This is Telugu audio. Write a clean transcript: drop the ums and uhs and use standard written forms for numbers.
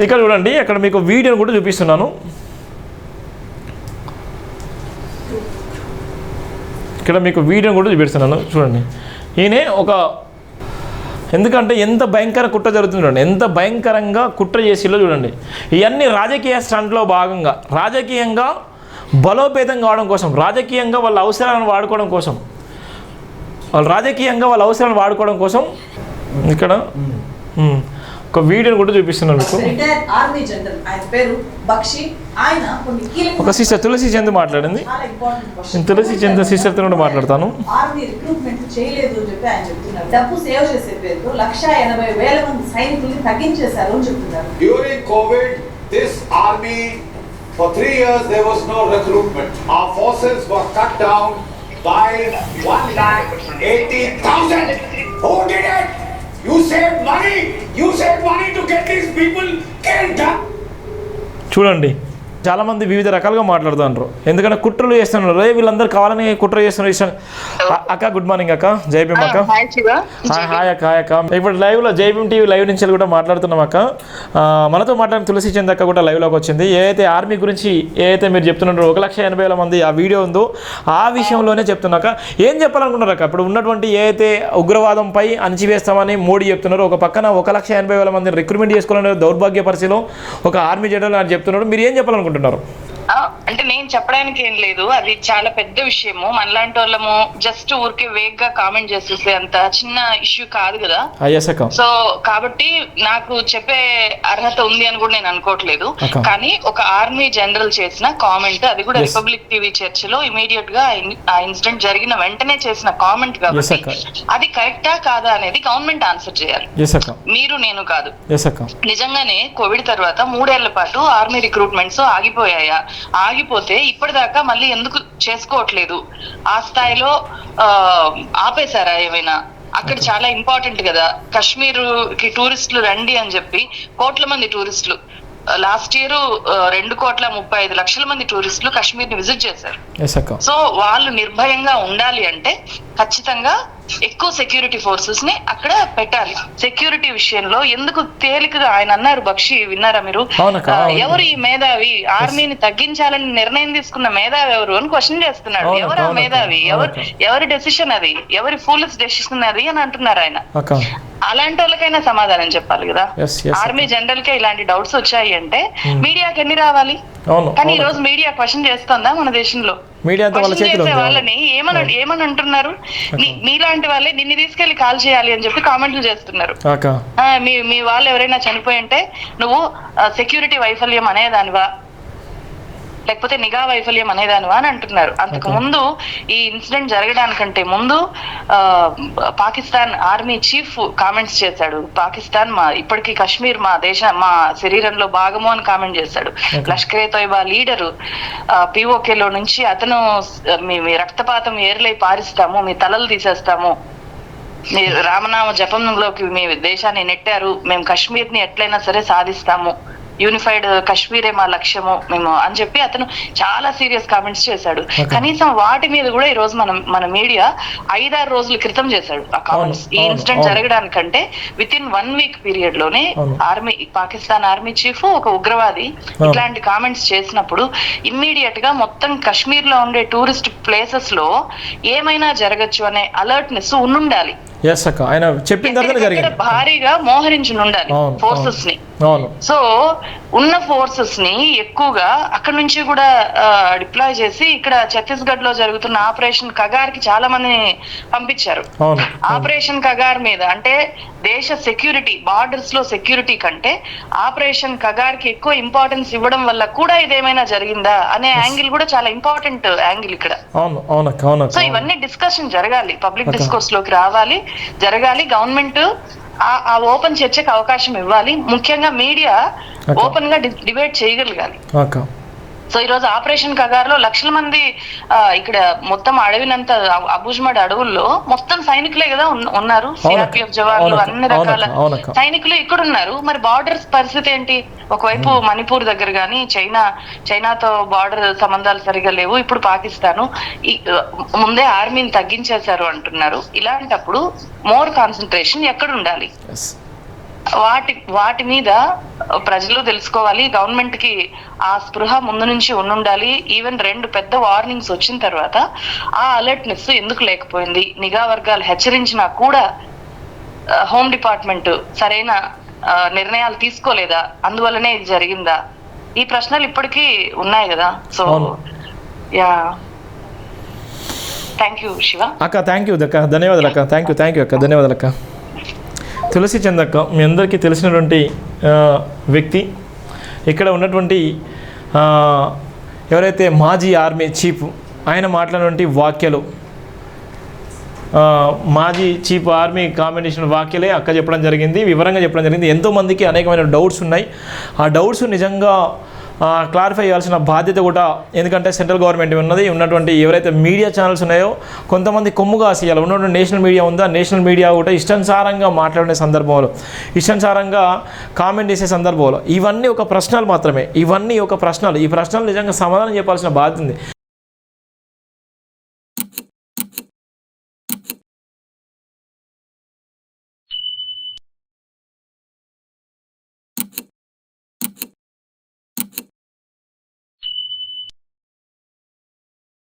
ఇక్కడ చూడండి, అక్కడ మీకు వీడియోని కూడా చూపిస్తున్నాను. ఇక్కడ మీకు వీడియోని కూడా చూపిస్తున్నాను చూడండి. ఈయనే ఒక, ఎందుకంటే ఎంత భయంకర కుట్ర జరుగుతుంది చూడండి, ఎంత భయంకరంగా కుట్ర చేసిలో చూడండి. ఇవన్నీ రాజకీయ స్టంట్లో భాగంగా, రాజకీయంగా బలోపేతం కావడం కోసం, రాజకీయంగా వాళ్ళ అవసరాలను వాడుకోవడం కోసం, ఇక్కడ ఒక వీడియోని కూడా చూపిస్తున్నాను మీకు. ఒక సిస్టర్ తులసి చంద్ మాట్లాడింది, నేను తులసి చంద్ సిస్టర్తో కూడా మాట్లాడతాను. During COVID, this army for 3 years there was no recruitment. Our forces were cut down by 1,80,000. Who did it? You saved money to get these people killed. చూడండి, చాలామంది వివిధ రకాలుగా మాట్లాడుతున్నారు, ఎందుకంటే కుట్రలు చేస్తున్నారు. వీళ్ళందరూ కావాలని కుట్ర చేస్తున్నారు. అక్క గుడ్ మార్నింగ్ అక్క, జైభీమ్ అక్క. హాయ్ అక్క. ఇప్పుడు లైవ్లో జైభీమ్ టీవీ లైవ్ నుంచి కూడా మాట్లాడుతున్నాం అక్క. మనతో మాట్లాడిన తులసి చంద్ అక్క కూడా లైవ్లోకి వచ్చింది. ఏదైతే ఆర్మీ గురించి ఏదైతే మీరు చెప్తున్నారో 1,80,000 మంది ఆ వీడియో ఉందో ఆ విషయంలోనే చెప్తున్నాక ఏం చెప్పాలనుకున్నారు అక్క? ఇప్పుడు ఉన్నటువంటి ఏదైతే ఉగ్రవాదంపై అణచివేస్తామని మోడీ చెప్తున్నారు, ఒక పక్కన 1,80,000 మందిని రిక్రూట్మెంట్ చేసుకోవాలనే దౌర్భాగ్య పరిస్థితిలో ఒక ఆర్మీ జనరల్ అని చెప్తున్నాడు. మీరు ఏం చెప్పాలనుకుంటున్నారు? అంటే నేను చెప్పడానికి ఏం లేదు, అది చాలా పెద్ద విషయము. మనలాంటి వాళ్ళము జస్ట్ ఊరికే వేగ్ గా కామెంట్ చేసేసే అంత చిన్న ఇష్యూ కాదు కదా. సో కాబట్టి నాకు చెప్పే అర్హత ఉంది అని కూడా నేను అనుకోవట్లేదు. కానీ ఒక ఆర్మీ జనరల్ చేసిన కామెంట్, అది కూడా రిపబ్లిక్ టీవీ చర్చలో ఇమీడియట్ గా ఆ ఇన్సిడెంట్ జరిగిన వెంటనే చేసిన కామెంట్ కాబట్టి అది కరెక్టా కాదా అనేది గవర్నమెంట్ ఆన్సర్ చేయాలి, మీరు నేను కాదు. నిజంగానే కోవిడ్ తర్వాత 3 ఏళ్ల పాటు ఆర్మీ రిక్రూట్మెంట్స్ ఆగిపోయాయా? ఆగిపోతే ఇప్పటిదాకా మళ్ళీ ఎందుకు చేసుకోవట్లేదు? ఆ స్థాయిలో ఆపేశారా ఏమైనా? అక్కడ చాలా ఇంపార్టెంట్ కదా, కాశ్మీర్ కి టూరిస్టులు రండి అని చెప్పి కోట్ల మంది టూరిస్టులు, లాస్ట్ ఇయర్ 2,35,00,000 మంది టూరిస్టులు కాశ్మీర్ ని విజిట్ చేశారు. సో వాళ్ళు నిర్భయంగా ఉండాలి అంటే ఖచ్చితంగా ఎక్కువ సెక్యూరిటీ ఫోర్సెస్ ని అక్కడ పెట్టాలి. సెక్యూరిటీ విషయంలో ఎందుకు తేలికగా ఆయన అన్నారు, బక్షి విన్నారా మీరు? ఎవరు ఈ మేధావి? ఆర్మీని తగ్గించాలని నిర్ణయం తీసుకున్న మేధావి ఎవరు అని క్వశ్చన్ చేస్తున్నాడు. ఎవరు ఆ మేధావి? ఎవరి డెసిషన్ అది? ఎవరి ఫూలిష్ డెసిషన్ అది అని అంటున్నారు ఆయన. అలాంటి వాళ్ళకైనా సమాధానం చెప్పాలి కదా. ఆర్మీ జనరల్ కే ఇలాంటి డౌట్స్ వచ్చాయి అంటే మీడియాకి ఎన్ని రావాలి? కానీ ఈ రోజు మీడియా క్వశ్చన్ చేస్తుందా మన దేశంలో? వాళ్ళని ఏమని అంటున్నారు? మీలాంటి వాళ్ళే నిన్ను తీసుకెళ్లి కాల్ చేయాలి అని చెప్పి కామెంట్లు చేస్తున్నారు. మీ వాళ్ళు ఎవరైనా చనిపోయి ఉంటే నువ్వు సెక్యూరిటీ వైఫల్యం అనేదానివా, లేకపోతే నిఘా వైఫల్యం అనేదానివా అని అంటున్నారు. అంతకు ముందు ఈ ఇన్సిడెంట్ జరగడానికంటే ముందు పాకిస్తాన్ ఆర్మీ చీఫ్ కామెంట్స్ చేశాడు. పాకిస్తాన్ ఇప్పటికీ కాశ్మీర్ మా శరీరంలో భాగము అని కామెంట్ చేశాడు. లష్కరే తోయిబా లీడరు పిఓకేలో నుంచి అతను మీ రక్తపాతం ఏర్లై పారిస్తాము, మీ తలలు తీసేస్తాము, మీ రామనామ జపంలోకి మీ దేశాన్ని నెట్టారు, మేము కాశ్మీర్ ని ఎట్లయినా సరే సాధిస్తాము, యూనిఫైడ్ కాశ్మీరే మా లక్ష్యము మేము అని చెప్పి అతను చాలా సీరియస్ కామెంట్స్ చేశాడు. కనీసం వాటి మీద కూడా ఈ రోజు మన మీడియా 5-6 రోజుల క్రితం చేశాడు ఆ కామెంట్స్. ఈ ఇన్సిడెంట్ జరగడానికంటే విత్ ఇన్ 1 వీక్ పీరియడ్ లోనే పాకిస్తాన్ ఆర్మీ చీఫ్ ఒక ఉగ్రవాది ఇట్లాంటి కామెంట్స్ చేసినప్పుడు ఇమ్మీడియట్ గా మొత్తం కాశ్మీర్ లో ఉండే టూరిస్ట్ ప్లేసెస్ లో ఏమైనా జరగచ్చు అనే అలర్ట్నెస్ ఉండాలి. భారీగా మోహరించి ఉండాలి ఫోర్సెస్ ని. సో ఉన్న ఫోర్సెస్ ని ఎక్కువగా అక్కడ నుంచి కూడా డిప్లాయ్ చేసి ఇక్కడ ఛత్తీస్గఢ్ లో జరుగుతున్న ఆపరేషన్ కగార్ కి చాలా మందిని పంపించారు. ఆపరేషన్ కగార్ మీద అంటే దేశ సెక్యూరిటీ, బార్డర్స్ లో సెక్యూరిటీ కంటే ఆపరేషన్ కగార్ కి ఎక్కువ ఇంపార్టెన్స్ ఇవ్వడం వల్ల కూడా ఇదేమైనా జరిగిందా అనే యాంగిల్ కూడా చాలా ఇంపార్టెంట్ యాంగిల్ ఇక్కడ. సో ఇవన్నీ డిస్కషన్ జరగాలి, పబ్లిక్ డిస్కోర్స్ లోకి రావాలి, జరగాలి. గవర్నమెంట్ ఆ ఓపెన్ చర్చకు అవకాశం ఇవ్వాలి. ముఖ్యంగా మీడియా ఓపెన్ గా డిబేట్ చేయగలగాలి. సో ఈ రోజు ఆపరేషన్ కగార్ లో లక్షల మంది ఇక్కడ మొత్తం అడవినంత అబూజ్మడ్ అడవుల్లో మొత్తం సైనికులే కదా ఉన్నారు. సిఆర్పిఎఫ్ జవాన్లు, అన్ని రకాల సైనికులు ఇక్కడ ఉన్నారు. మరి బార్డర్స్ పరిస్థితి ఏంటి? ఒకవైపు మణిపూర్ దగ్గర గానీ చైనాతో బార్డర్ సంబంధాలు సరిగా లేవు. ఇప్పుడు పాకిస్తాను ముందే ఆర్మీని తగ్గించేశారు అంటున్నారు. ఇలాంటప్పుడు మోర్ కాన్సన్ట్రేషన్ ఎక్కడ ఉండాలి? వాటి మీద ప్రజలు తెలుసుకోవాలి. గవర్నమెంట్ కి ఆ స్పృహ ముందు నుంచి ఉండాలి. ఈవెన్ 2 పెద్ద వార్నింగ్స్ వచ్చిన తర్వాత ఆ అలర్ట్నెస్ ఎందుకు లేకపోయింది? నిఘా వర్గాలు హెచ్చరించినా కూడా హోమ్ డిపార్ట్మెంట్ సరైన నిర్ణయాలు తీసుకోలేదా? అందువల్లనే ఇది జరిగిందా? ఈ ప్రశ్నలు ఇప్పటికీ ఉన్నాయి కదా. So yeah, thank you Shiva. అక్క థ్యాంక్ యూ అక్క, ధన్యవాదాలు అక్క. థ్యాంక్ యూ అక్క, ధన్యవాదాలు అక్క. తులసి చంద్ అక్క మీ అందరికీ తెలిసినటువంటి వ్యక్తి. ఇక్కడ ఉన్నటువంటి ఎవరైతే మాజీ ఆర్మీ చీఫ్ ఆయన మాట్లాడినటువంటి వాక్యాలు, మాజీ చీఫ్ ఆర్మీ కాంబినేషన్ వాక్యాలే అక్క చెప్పడం జరిగింది, వివరంగా చెప్పడం జరిగింది. ఎంతోమందికి అనేకమైన డౌట్స్ ఉన్నాయి. ఆ డౌట్స్ నిజంగా క్లారిఫై చేయాల్సిన బాధ్యత కూడా, ఎందుకంటే సెంట్రల్ గవర్నమెంట్ ఉన్నటువంటి ఎవరైతే మీడియా ఛానల్స్ ఉన్నాయో కొంతమంది కొమ్ము కాసేయాలి. ఉన్నటువంటి నేషనల్ మీడియా ఉందా, నేషనల్ మీడియా కూడా ఇష్టానుసారంగా మాట్లాడే సందర్భంలో, ఇష్టానుసారంగా కామెంట్ చేసే సందర్భంలో ఇవన్నీ ఒక ప్రశ్నలు మాత్రమే. ఈ ప్రశ్నలు నిజంగా సమాధానం చెప్పాల్సిన బాధ్యత ఉంది.